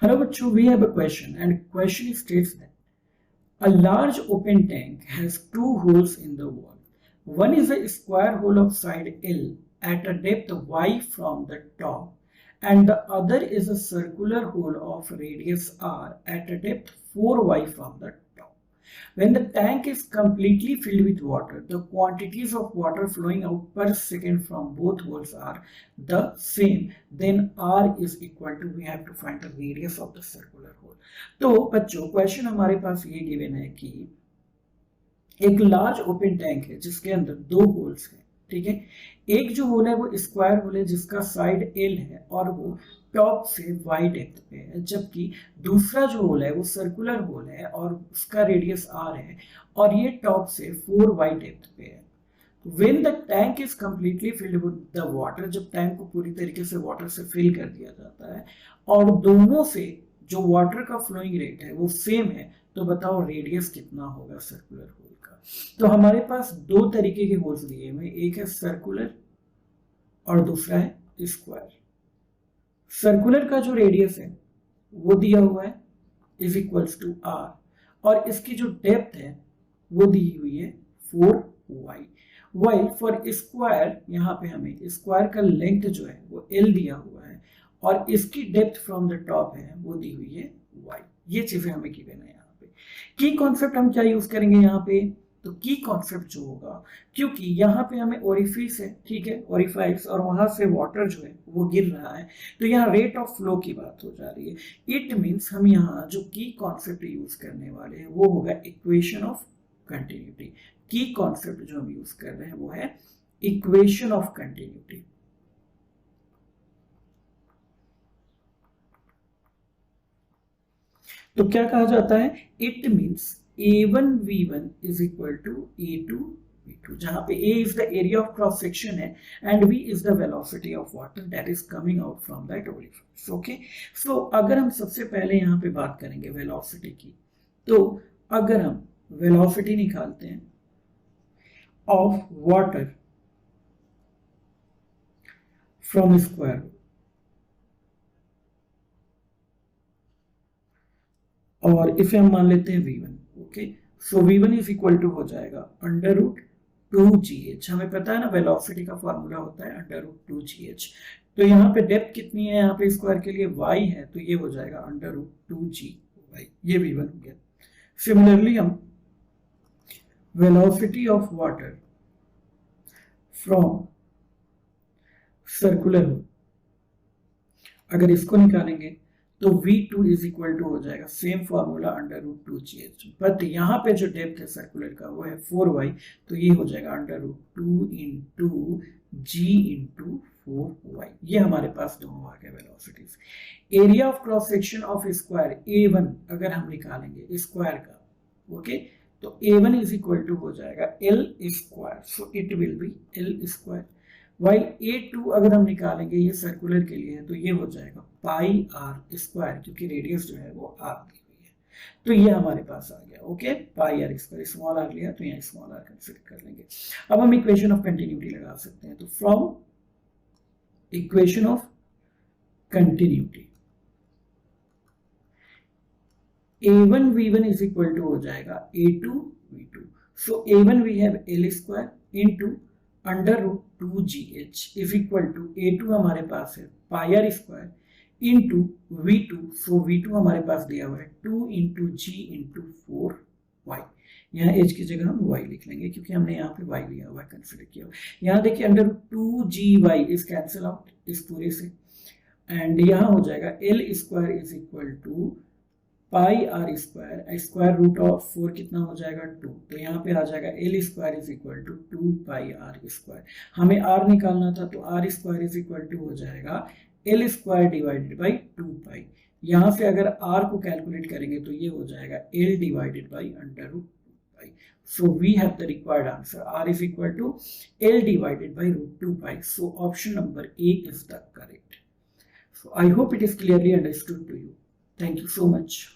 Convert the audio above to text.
Hello, Bachu, we have a question, and question states that a large open tank has two holes in the wall. One is a square hole of side L at a depth y from the top, and the other is a circular hole of radius r at a depth 4y from the top. When the tank is completely filled with water, the quantities of water flowing out per second from both holes are the same. Then R is equal to, we have to find the radius of the circular hole. तो बच्चों question हमारे पास ये given है कि एक large open tank है जिसके अंदर दो होल्स हैं, ठीक है। एक जो होल है वो स्क्वायर होल है जिसका साइड एल है और वो टॉप से वाई डेप्थ पे है, जबकि दूसरा जो होल है वो सर्कुलर होल है और उसका रेडियस आर है और ये टॉप से 4y डेप्थ पे है। When the tank is completely filled with the water, जब टैंक को पूरी तरीके से वाटर से फिल कर दिया जाता है और दोनों से जो वाटर का फ्लोइंग रेट है वो सेम है, तो बताओ रेडियस कितना होगा सर्कुलर होल का। तो हमारे पास दो तरीके के होल्स दिए हुए, एक है सर्कुलर और दूसरा है स्क्वायर। सर्कुलर का जो रेडियस है वो दिया हुआ है इज इक्वल्स टू आर और इसकी जो डेप्थ है वो दी हुई है 4y। वाइल फॉर स्क्वायर यहाँ पे हमें स्क्वायर का लेंथ जो है वो l दिया हुआ है और इसकी डेप्थ फ्रॉम द टॉप है वो दी हुई है y। ये चीजें हमें गिवन है यहाँ पे। की कॉन्सेप्ट हम क्या यूज करेंगे यहाँ पे, तो की कॉन्सेप्ट जो होगा, क्योंकि यहाँ पे हमें ओरिफिस है, ठीक है, ओरिफाइस, और वहां से वाटर जो है वो गिर रहा है, तो यहाँ रेट ऑफ फ्लो की बात हो जा रही है। इट मीन्स हम यहाँ जो की कॉन्सेप्ट यूज करने वाले हैं वो होगा इक्वेशन ऑफ कंटिन्यूटी। की कॉन्सेप्ट जो हम यूज कर रहे हैं वो है इक्वेशन ऑफ कंटिन्यूटी। तो क्या कहा जाता है, it means A1 V1 is equal to A2 V2, जहां पे A is the area of cross section है and V is the velocity of water that is coming out from that orifice. Okay, so अगर हम सबसे पहले यहाँ पे बात करेंगे वेलोसिटी की, तो अगर हम वेलोसिटी निकालते हैं ऑफ वाटर फ्रॉम स्क्वायर, और इसे हम मान लेते हैं V1, okay, so V1 is equal to हो जाएगा अंडर रूट 2gh। हमें पता है ना वेलोसिटी का फॉर्मूला होता है अंडर रूट 2gh। तो यहाँ पे डेप्थ कितनी है, यहाँ पे स्क्वायर के लिए y है, तो ये हो जाएगा अंडर रूट 2g, ये V1 हो गया। सिमिलरली हम velocity of water from circular अगर इसको निकालेंगे तो V2 इज इक्वल टू हो जाएगा same formula under root 2gh, but यहाँ पे जो डेप्थ है सर्कुलर का वो है 4y, तो ये हो जाएगा under root 2 into g into 4y। ये हमारे पास दोनों आ गए velocities. Area of cross section of square A1 अगर हम निकालेंगे स्क्वायर का, ओके, तो A1 इज इक्वल टू हो जाएगा L square, so it will be L square. While A2 अगर हम निकालेंगे ये सर्कुलर के लिए है, तो ये हो जाएगा पाई आर स्क्वायर, क्योंकि रेडियस जो है वो आर दी हुई है, तो ये हमारे पास आ गया। Okay, pi are square, small R लिया तो यहाँ स्मॉल आर कंसीडर कर लेंगे। अब हम इक्वेशन ऑफ कंटिन्यूटी लगा सकते हैं, तो from equation of continuity A1 V1 is equal to हो जाएगा A2 V2, so A1 we have L square into under root 2gh is equal to A2 हमारे पास है pi are square into V2, so V2 हमारे पास दिया हुआ है 2 into g into 4y। यहाँ h की जगह हम y लिख लेंगे क्योंकि हमने यहाँ पे y लिया हुआ है, कंसिडर किया हुआ। यहाँ देखिए under root 2gy is cancel out इस पूरे से, एंड यहाँ हो जाएगा L square is equal to pi are square, square root of 4 कितना हो जाएगा 2, तो यहाँ पे आ जाएगा L square is equal to 2 pi are square. हमें R निकालना था तो R square is equal to हो जाएगा L square divided by 2 pi. यहाँ से अगर R को कैलकुलेट करेंगे तो ये हो जाएगा L divided by under root 2 pi. So we have the required answer. R is equal to L divided by root 2 pi. So option number A is the correct. So I hope it is clearly understood to you. Thank you so much.